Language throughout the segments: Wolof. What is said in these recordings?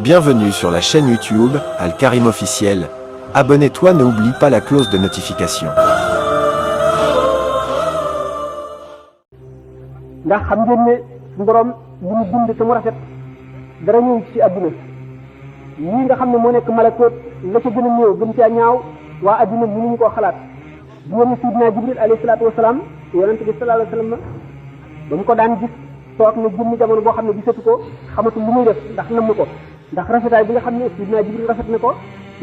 Bienvenue sur la chaîne YouTube Al Karim Officiel. Abonne-toi, n'oublie pas la cloche de notification. ndax xam ngeen ne suñu borom li mu bind te mu rafet dara ñëw ci àdduna yii nga xam ne moo nekk malakoot la ca gën a néew gën caa ñaaw waa àdduna mënuñu koo xalaat bu woon Sidina Jibril alayhi salaatu wasalaam yonente bi sallallahu alayhi wasallam ba mu ko daan gis toog na jëmmi jamono boo xam ne gisatu ko xamatul lu muy def ndax namm ko ndax rafetaay bi nga xam ne Sidina Jibril rafet na ko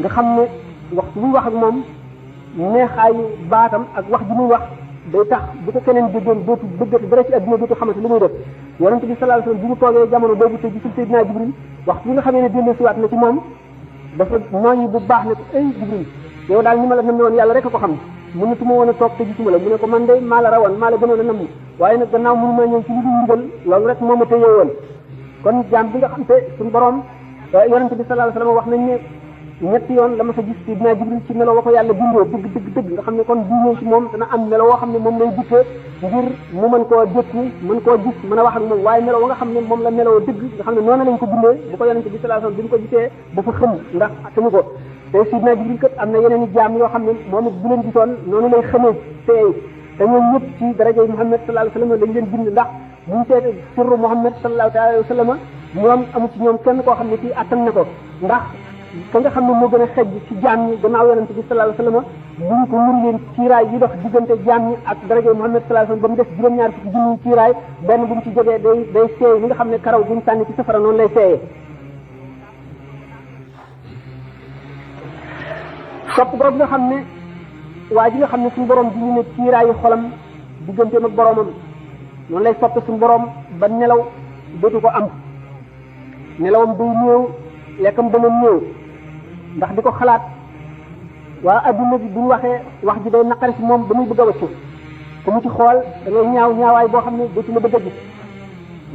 nga xam ne waxtu muy wax ak moom neexaayu baatam ak wax ji muy wax day tax bu ko keneen déggoon dootu bëggati dara ci àdduna dootu xamante li muy def yonente bi sallallahu alayhi wasallam bi mu toogee jamono boobu te gisul Seydina Jibril waxtu bi nga xamee ne dellu siwaat na ci moom dafa nooyi bu baax ne ko ay Jibril yow daal ni ma la namme woon yàlla rek a ko xam mënatuma woon a toog te gisuma la mu ne ko man de maa la rawoon maa la gënoon a namm waaye nag gannaaw mënu ma ñëw ci li dul ndigal loolu rek moo ma téye woon kon jaam bi nga xam te suñu borom yonente bi sallallahu alayhi wasallam wax nañ ne ñetti yoon la ma sa gis Sidina Jibril ci melo wa ko yàlla bindoo dëgg nga xam ne kon bu ñëw ci moom dana am melo woo xam ne moom lay dikkee ngir mu mën koo dékku mën koo gis mën a wax ak moom waaye melo wa nga xam ne moom la meloo dëgg nga xam ne noonu lañ ko bindee bu ko yonente bi sallallahu alayhi wasallam bi mu ko gisee dafa xëm ndax xamu ko te Sidina Jibril kat am na yeneen i jaam yoo xam ne moom it bu leen gisoon noonu lay xamee teey te ñoom ñëpp ci darajay Muhammad sallallahu alayhi wasallam lañ leen bind ndax buñu seete sirru Muhammad sallallahu alayhi wasallam ñoom amu ci ñoom kenn koo xam ne kii attan na ko ndax ka nga xam ne moo gën a xejj ci jaam ñi gannaaw yonente bi sallallahu alayhi wasallam buñ ko mën leen ciiraay yi dox diggante jaam ñi ak daraje Muhammad sallallahu alayhi wasallam ba mu def juróom-ñaar fukki junni ciiraay benn bu mu ci jógee day seey li nga xam ne karaw buñ sànni ci safara noonu lay seeyee sopp boobu nga xam ne waa ji nga xam ne suñu borom bi ñu ne ciiraayu xolam digganteem ak boromam noonu lay sopp suñu borom ba nelaw dootu ko am nelawam day néew lekkam dana néew ndax di ko xalaat waa adduna bi bu ñu waxee wax ji day naqari ci moom ba muy bëgg a waccu ku mu ci xool da ngay ñaawaay boo xam ne dootu la bëgg a gis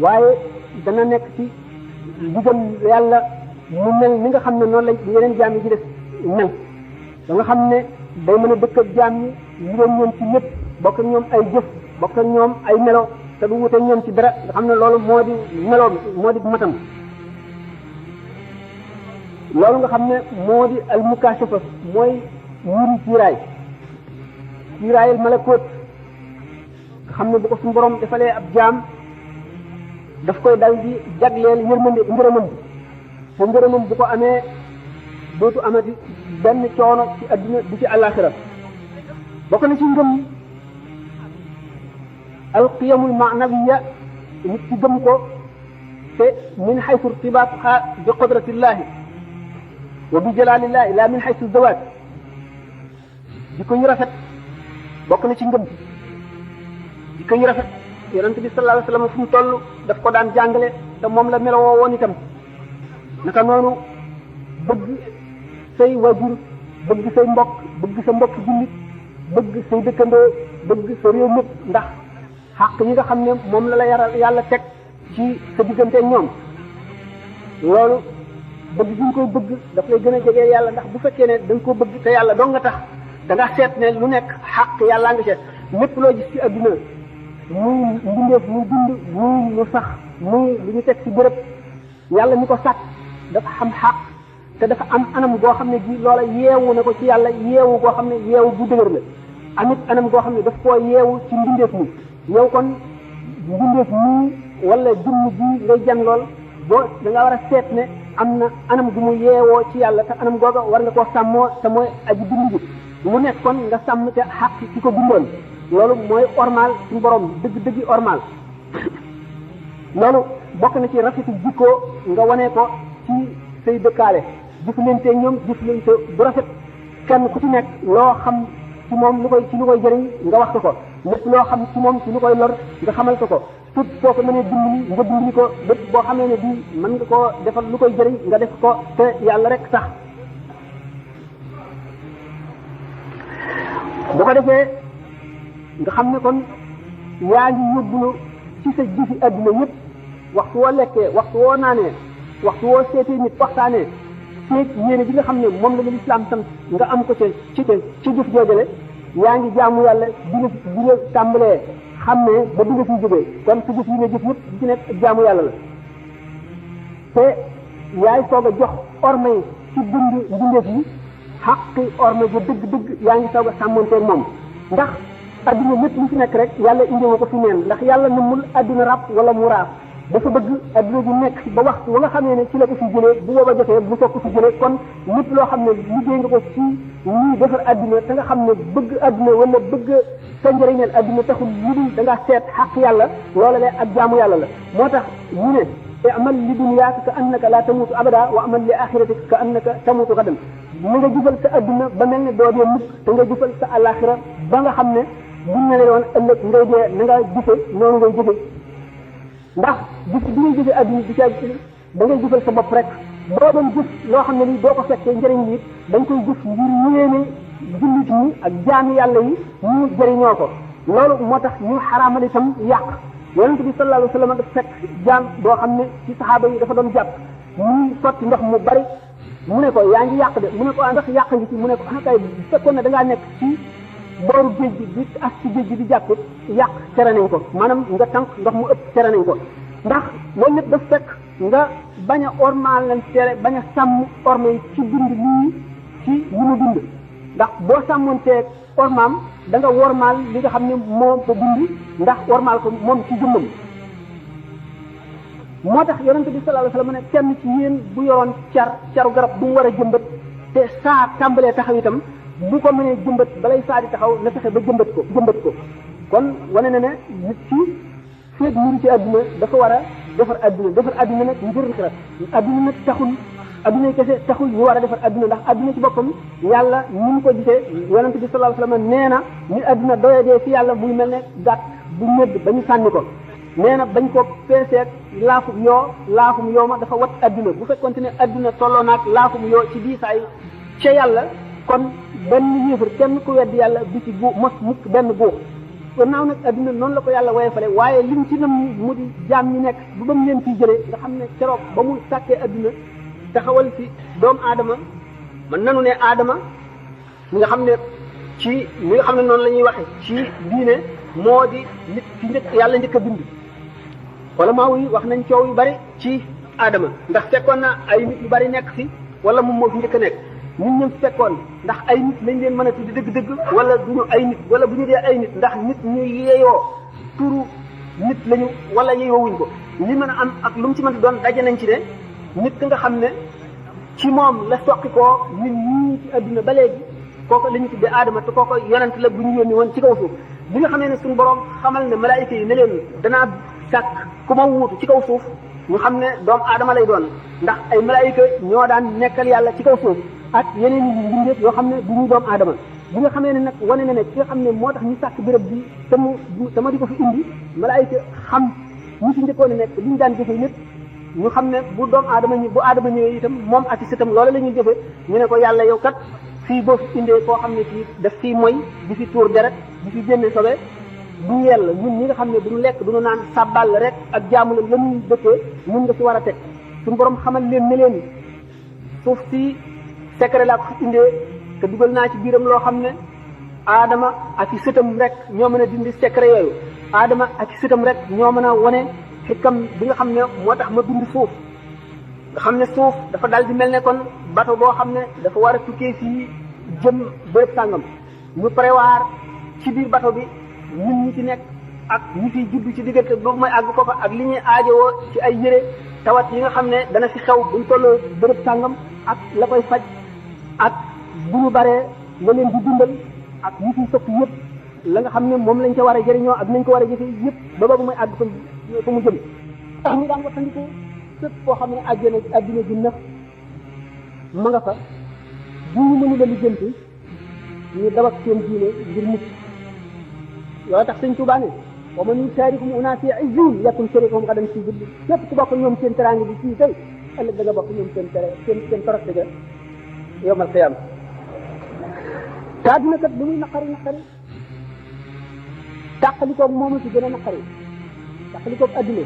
waaye dana nekk ci digal yàlla mu mel ni nga xam ne noonu la yeneen jaam yi ci def mel da nga xam ne day mën a dëkk ak jaam ñi li leen ñoom ci lépp bokk ak ñoom ay jëf bokk ak ñoom ay melo te du wute ñoom ci dara nga xam ne loolu moo di meloom moo di matam loolu nga xam ne moo di al mukashafa mooy wuri ciiraayal malakoot nga xam ne bu ko suñu borom defalee ab jaam daf koy dal di jagleel yërmande ngërëmam te ngërëmam bu ko amee dootu amati benn coono ci adduna du ci àllaaxira bokk na ci ngëm al qiyamul ma'nawiyya nit ci gëm ko te min haythu irtibaatuha bi qudratillahi wa bi jalalillahi la min haythu zawaat jikko yu rafet bokk na ci ngëm jikko yu rafet yonent bi sallallahu alayhi wasallam fu mu toll daf ko daan jàngale te moom la meloo woon itam naka noonu bëgg say wajur bëgg say mbokk bëgg sa mbokk jullit bëgg say dëkkandoo bëgg sa réew mépp ndax xàq yi nga xam ne moom la yàlla teg ci sa diggante ñoom loolu bëgg gi nga koy bëgg daf lay gën a jege yàlla ndax bu fekkee ne da nga ko bëgg te yàlla dong nga tax da nga seet ne lu nekk xàq yàllaa nga seet lépp loo gis ci adduna muy mbindeef muy dund muy lu sax muy lu ñu teg ci bërëb yàlla mi ko sàkk dafa xam xàq te dafa am anam goo xam ne gi loola yeewu na ko ci yàlla yeewu goo xam ne yeewu bu dëgër la amit anam goo xam ne daf koo yeewu ci mbindeef mi yow kon mbindeef mi wala jëmm ji ngay jan lool boo da nga war a seet ne am na anam gu mu yeewoo ci yàlla te anam googa war nga koo sàmmoo te mooy aji bind ji mu nekk kon nga sàmm te xàq ci ko bindoon loolu mooy ormal suñu borom dëgg ormal loolu bokk na ci rafetu jikko nga wane ko ci say dëkkaale jëflante ñoom jëflante bu rafet kenn ku ci nekk loo xam ci moom lu koy jëriñ nga wax ko lépp loo xam ci moom ci lu koy lor nga xamal ko tout soo ko mënee dimbali nga dimbali ko bépp boo xamee ne bii mën nga koo defal lu koy jëriñ nga def ko te yàlla rek sax bu ko defee nga xam ne kon yaa ngi yóbbulu ci sa jëfi adduna yëpp waxtu woo lekkee waxtu woo naanee waxtu woo seetee nit waxtaanee seet yéene bi nga xam ne moom la lislaam sant nga am ko ci jëf joojale yaa ngi jaamu yàlla bi nga tàmbalee xam ne ba bi nga fi jógee kon sa jëf yi nga jëf yëpp di ci nekk jaamu yàlla la te yaay soog a jox orma yi ci dund mbindeef yi xaqi orma ji dëgg-dëgg yaa ngi soog a sàmmanteeg moom ndax adduna lépp lu fi nekk rek yàlla indiwoo ko fi neen ndax yàlla namul adduna rab wala mu raaf dafa bëgg adduna bi nekk ba waxtu wa nga xamee ne ci la ko fi jëlee bu booba jotee bu soog ko fi jëlee kon lépp loo xam ne liggéey nga ko ci ñuy defar adduna te nga xam ne bëgg adduna wala bëgg sa njëriñal adduna taxul lu dul da ngaa seet xaq yàlla loola le ak jaamu yàlla la moo tax ñu ne amal li dunyaaka ka annaka la tamutu abada wa amal li axiratika ka annaka tamutu gadan na nga jëfal sa adduna ba mel ne doo dee mukk te nga jëfal sa alaxira ba nga xam ne buñ ne la woon ëllëg ngay dee na nga jëfe noonu ngay jëfe ndax jëf bi ngay jëfe adduna di ca da ngay jëfal sa bopp rek boo doon jëf loo xam ne lii doo ko fekkee njëriñ li da nga koy jëf ngir yéene jullit ñi ak jaami yàlla yi ñu jëriñoo ko loolu moo tax ñu xaraamal itam yàq yonente bi sallallahu alayhi wa sallam dafa fekk jaam boo xam ne ci saxaaba yi dafa doon jàpp muy sotti ndox mu bari mu ne ko yaa ngi yàq de mu ne ko ndax yàq ngi ci mu ne ko ah kay bu fekkoon ne da ngaa nekk ci booru géej gi di as ci géej gi di jàpp yàq tere nañ ko maanaam nga tànk ndox mu ëpp tere nañ ko ndax loolu lépp daf fekk nga bañ a ormaal lañ tere bañ a sàmm orma yi ci dund lii ci li mu dund ndax boo sàmmoonteeg ormaam da nga wormaal li nga xam ne moom ko dund ndax wormaal ko moom ci jëmmam moo tax yonente bi sallallahu alayhi wasallam ne kenn ci yéen bu yoroon caru garab bu mu war a jëmbat te saa tàmbalee taxaw itam bu ko mënee jëmbat balay saa di taxaw na fexe ba jëmbat ko kon wane na ne nit ci feeg muru ci adduna dafa war a defar adduna nag ngir adduna nag taxul adduna kese taxul ñu war a defar adduna ndax adduna ci boppam yàlla ni mu ko gisee yonente bi sallallahu alayhi wasallam nee na ni adduna doyadee fi yàlla muy mel ne gàtt bu ñëdd ba ñu sànni ko nee na bañ ko peeseeg laafum yoo ma dafa wat adduna bu fekkonte ne adduna tolloo naag laafum yoo ci diisaay ca yàlla kon benn yéefar kenn ku weddi yàlla bi ci gu mos mukk benn guux gannaaw nag adduna noonu la ko yàlla woyefale waaye lim ci nam mu di jaam ñi nekk bu ba mu leen fiy jëlee nga xam ne keroog ba mu sàkkee adduna taxawal fi doomu aadama man nanu ne aadama mi nga xam ne noonu la ñuy waxe ci diine moo di nit ci njëkk yàlla njëkk a bind wala maa yi wax nañ coow yu bari ci aadama ndax fekkoon na ay nit yu bari nekk fi wala moom moo fi njëkk a nekk nit ñi fekkoon ndax ay nit lañ leen mën a tuddi dëgg-dëgg wala duñu ay nit wala bu ñu dee ay nit ndax nit ñu yeeyoo turu nit lañu wala yeeyoo wuñ ko li mën a am ak lu mu ci mën a doon daje nañ ci ne nit ki nga xam ne ci moom la soqi koo nit ñii ci adduna ba léegi kooku la ñu tuddee aadama te kooku yonent la bu ñu yónni woon ci kaw suuf bi nga xamee ne suñu borom xamal ne malaayika yi ne leen danaa sàkk ku ma wuutu ci kaw suuf ñu xam ne doomu aadama lay doon ndax ay malaayika ñoo daan nekkal yàlla ci kaw suuf ak yeneen i mbindeef yoo xam ne du ñu doomu aadama bi nga xamee ne nag wane na ne ki nga xam ne moo tax ñu sàkk béréb bi te ma di ko fi indi malaayika xam ñi fi njëkkoon a nekk li ñu daan jëfe lépp ñu xam ne bu doomu aadama bu aadama ñëwee itam moom ak sëtam loolu la ñuy jëfe ñu ne ko yàlla yow kat fii boo fi indee koo xam ne fii daf fii moy di fi tuur deret di fi génne sobe du yell ñun ñi nga xam ne duñu lekk duñu naan sàbbal rek ak jaamu la lañuy dëkkee ñun nga fi war a teg suñu borom xamal leen ne leen suuf si secret laa ko fi indee te dugal naa ci biiram loo xam ne aadama ak i sëtam rek ñoo mën a dindi secret yooyu aadama ak i sëtam rek ñoo mën a wane xikam bi nga xam ne moo tax ma bind suuf nga xam ne suuf dafa dal di mel ne kon bato boo xam ne dafa war a tukkee fii jëm bërëb sàngam ñu prévoir ci biir bato bi nit ñi ci nekk ak ñi fiy judd ci diggante boobu mooy àgg ko fa ak li ñuy aajowoo ci ay yére tawat yi nga xam ne dana fi xew buñ tolloo bërëb sàngam ak la koy faj ak bu ñu baree la leen di dundal ak ñi fiy soppi yëpp la nga xam ne moom lañ ca war a jëriñoo ak nañ ko war a jëfe yëpp ba boobu mooy àgg fa mu jëm tax ñu daan wattandiku fépp foo xam ne àddina ji nëx ma nga fa bu ñu mënu la lijjanti ñu dawak seen diine ngir mucc loolu tax sëñ Tuubaa ne wa man yusaarikum unaasi izzin yakun sharikuhum gadan fii jilli képp ku bokk ñoom seen teraange bi fii tey ëllëg da nga bokk ñoom seen toroxte ga yawmal qiyaama te àddina kat lu muy naqari tàqalikoog moom ci gën a naqari tàqalikoog àddina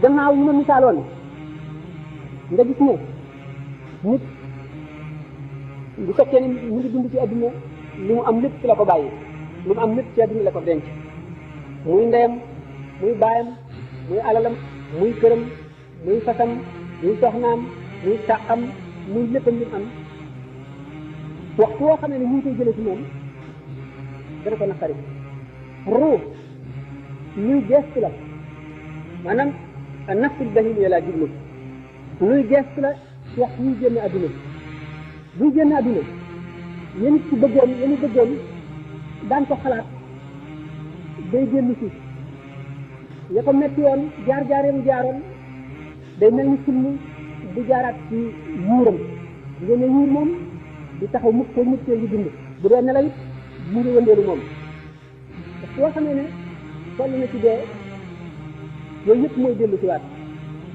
gannaaw yi ma misaaloon nga gis ne nit bu fekkee ne mu ngi dund ci àddina li mu am lépp ci la ko bàyyi li mu am lépp ci àddina la ko denc muy ndeyam muy baayam muy alalam muy këram muy fasam muy soxnaam muy tàqam muy léppam li am waxtu woo xam ne ñu ngi koy jëlee ci moom dana ko naqari ruux luy gestu la maanaam nafsul bahimiya laa jublu luy gestu la ci wax ñuy génn adduna buy génn adduna yéen ci bëggoon daan ko xalaat day génn ci ya ko metti woon jaar-jaareem jaaroon day mel ni film bu jaaraat ci yuuram ngeen ne yuur moom di taxaw mukk ko nit yi dund bu dee nelaw it mu ngi wëndeelu moom parce que boo xamee ne toll na ci dee yooyu yëpp mooy dellu ci waat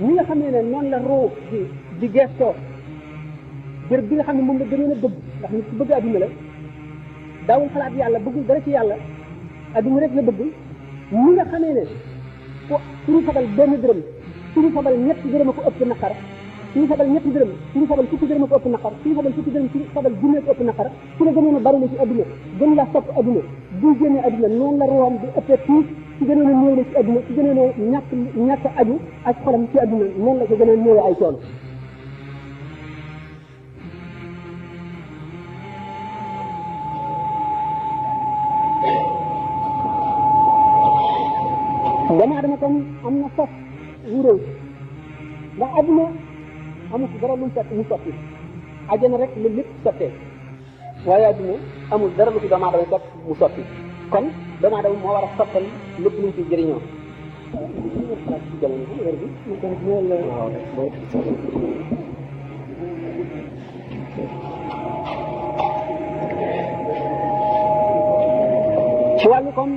ñi nga xamee ne noonu la roo di gestoo bërëb bi nga xam ne moom la gënoon a bëgg ndax nit ku bëgg adduna la daawul xalaat yàlla bëggul dara ci yàlla adduna rek la bëgg ñi nga xamee ne ko suñu fabal benn dërëm suñu fabal ñetti dërëm a ko ëpp naqar suñu fabal ñetti dërëm suñu fabal fukki dërëm a ko ëpp naqar suñu fabal fukki dërëm suñu fabal junne ko ëpp naqar su la gënoon a bari la ci adduna gën la sopp adduna buy génnee adduna noonu la room di ëppee tuus ci gënoon a néew la ci adduna ci gënoon a ñàkk aju ak xolam ci adduna noonu la ko gën a néewee ay coono dama adama kon am na sos wu réew ndax adduna amul si dara lu mu fekk mu sotti ajjana rek lu lépp sottee waaye adduna amul dara lu si doomu aadama fekk mu sotti kon doomu aadama moo war a sottal lépp lu mu fi jëriñoo ci wàllu kon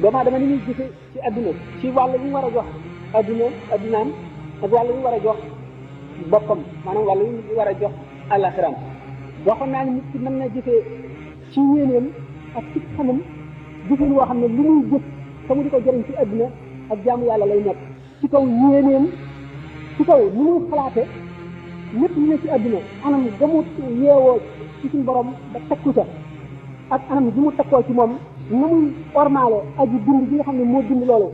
doomu aadama ni muy gise ci adduna ci wàllu bu mu war a jox addunaam ak wàllu bu mu war a jox boppam maanaam wàllu bu mu war a jox àllaxiraam waxoon naa ne nit ki mën na jëfee ci yéeneem ak ci xamam jëfin woo xam ne lu muy jëf te mu di ko jëriñ ci adduna ak jaamu yàlla lay nekk ci kaw yéeneem ci kaw ni muy xalaate lépp lu ne ci adduna anam gamu yeewoo ci suñu borom ba takku ca ak anam gi mu takkoo ci moom na muy ormaale aji dund bi nga xam ne moo dund loolu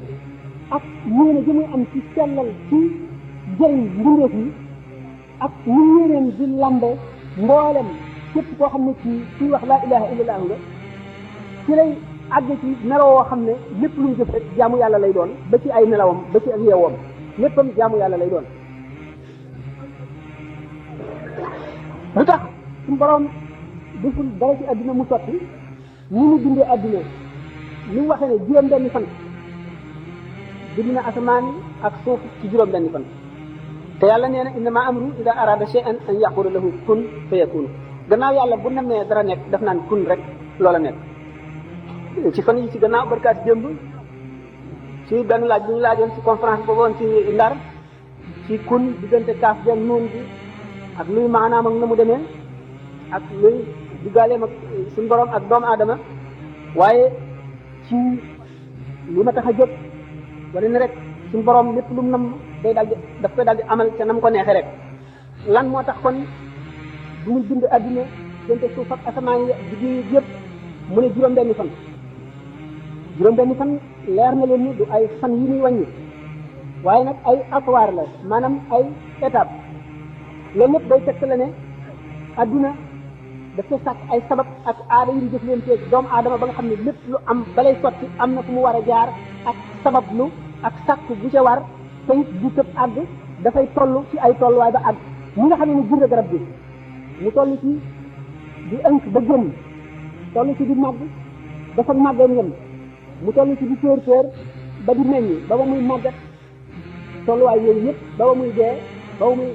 ak yéene ji muy am ci sellal ci jëriñ mbindeef yi ak ñu yéeneen di lambe mboolem képp koo xam ne ci wax laa ilaha illallah nga ci lay àgg ci meloo woo xam ne lépp lu mu jëf rek jaamu yàlla lay doon ba ci ay nelawam ba ci ak yeewoom léppam jaamu yàlla lay doon lu tax suñu borom deful dara ci adduna mu sotti ni mu dundee adduna li mu waxee ne juróom-benni fan bind na asamaan ak suuf ci juróom-benni fan te yàlla nee na innama amru ida arada shay'an an yaqula lahu kun fayakun gannaaw yàlla bu namee dara nekk daf naan kun rek loola nekk ci fan yi ci gannaaw barkaat démb ci benn laaj bu ñu laajoon ci conférence boobu woon ci Ndar ci kun diggante kaaf gen nuun bi ak luy maanaam ak na mu demee ak luy diggaaleem ak suñu borom ak doomu aadama waaye ci li ma tax a jóg wala ne rek suñu borom lépp lu mu nam day daal di daf koy daal di amal ca nam ko neexee rek lan moo tax kon bu mu bind adduna diggante suuf ak asamaan yi digg yëpp mu ne juróom-benni fan juróom-benni fan leer na leen ni du ay fan yi muy wàññi waaye nag ay atwaar la maanaam ay étape loolu lépp day fekk la ne adduna dafa sàkk ay sabab ak aada yu ñu jëf leen teeg doomu aadama ba nga xam ne lépp lu am balay sotti am na fu mu war a jaar ak sabab lu ak sàkk bu ca war te it du tëb àgg dafay toll ci ay tolluwaay ba àgg ñi nga xam ne jur garab bi mu toll ci di ënk ba génn toll ci di màgg dafa màggee ngeen mu toll ci di tóor ba di meññ ba ba muy màggat tolluwaay yooyu yëpp ba ba muy dee ba ba muy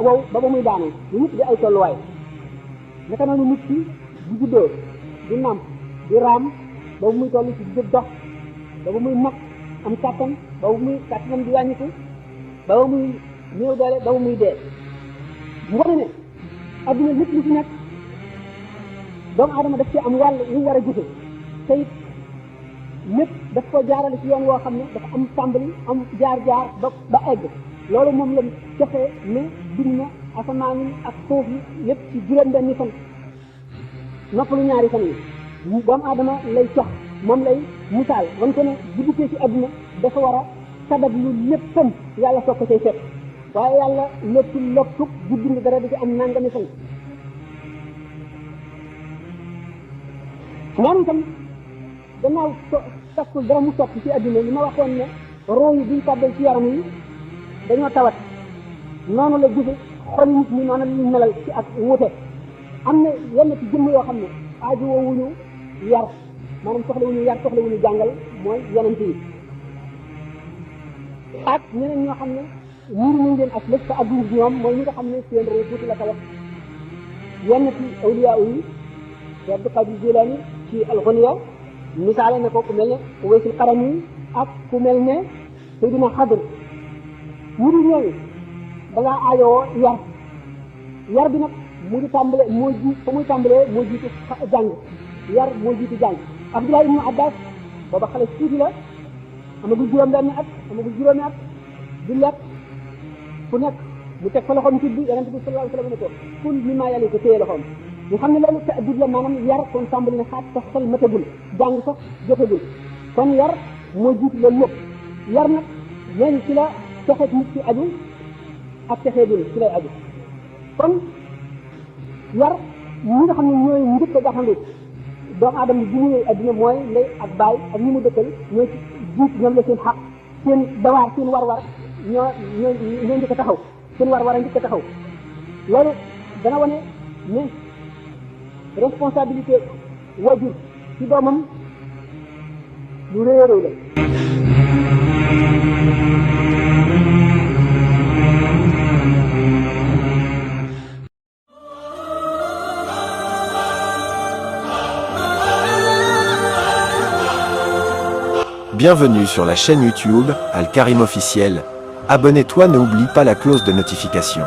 wow ba ba muy daanu ñu yëpp di ay tolluwaay naka noonu nit ki di juddoo di nàmp di raam ba bu muy toll ci di dox ba ba muy mag am kàttan ba bu muy kàttanam di wàññiku ba ba muy néew doole ba ba muy dee mu wane ne adduna lépp lu ci nekk doomu aadama daf ci am wàll yu war a jëfe te it lépp daf ko jaarale ci yoon woo xam ne dafa am tàmbali am jaar-jaar ba egg loolu moom la joxe ne bind na asamaan yi ak suuf yi lépp ci juróom-benni fan noppalu ñaari fan yi doomu aadama lay jox moom lay misaal wan ko ne bu duggee ci adduna dafa war a sabab lu léppam yàlla soog ko cay fekk waaye yàlla lépp lottuk di bind dara di ci am nangami fan ñaan itam gannaaw takkul dara mu soppi ci adduna li ma waxoon ne roo yi buñ tàbbal ci yaram yi dañoo tawat noonu la gise xol nit ñi noonu lañu melal ci ak wute am na yenn ci jëmm yoo xam ne aajo woowuñu yar maanaam soxlawuñu yar soxlawuñu jàngal mooy yonent yi ak ñeneen ñoo xam ne ñiir nañ leen ak lépp te adduna bi ñoom mooy ñi nga xam ne seen roo tuuti la tawat yenn ci awliya yi Cheikh Abdul Qadir Jilani ci al-Ghunya misaale na ko ku mel ne Uwaysul Qarani ak ku mel ne Seydina Xadr ñu di ñooñu da ngaa aayoo yar bi nag mu ngi tàmbale moo ji fa muy tàmbalee moo jiitu jàng yar moo jiitu jàng Abdullah ibnu Abbas booba xale tuuti la amagul juróom-benn at amagul juróomi at di lekk fu nekk mu teg fa loxoom ci bi yonente bi sallallahu alayhi wa sallam ne ko kul mimma yali ko téye loxoom ñu xam ne loolu ta'dib la maanaam yar kon tàmbali na xaat sax xel matagul jàng sax jotagul kon yar moo jiitu loolu lépp yar nag ñooñu ci la texeet nit ci aju ak texee dul ci lay aju kon yar ñi nga xam ne ñooy njëkk a gaxandu doomu aadama bi mu ñëwee adduna mooy ndey ak baay ak ñi mu dëkkal ñoo ci jiit ñoom la seen xaq seen dawaar seen war-war ñoo njëkk a taxaw seen war-war a njëkk a taxaw loolu dana wane ne responsabilité wajur ci doomam lu rëy a rëy la. Bienvenue sur la chaîne YouTube Al Karim Officiel. Abonne-toi, n'oublie pas la cloche de notification.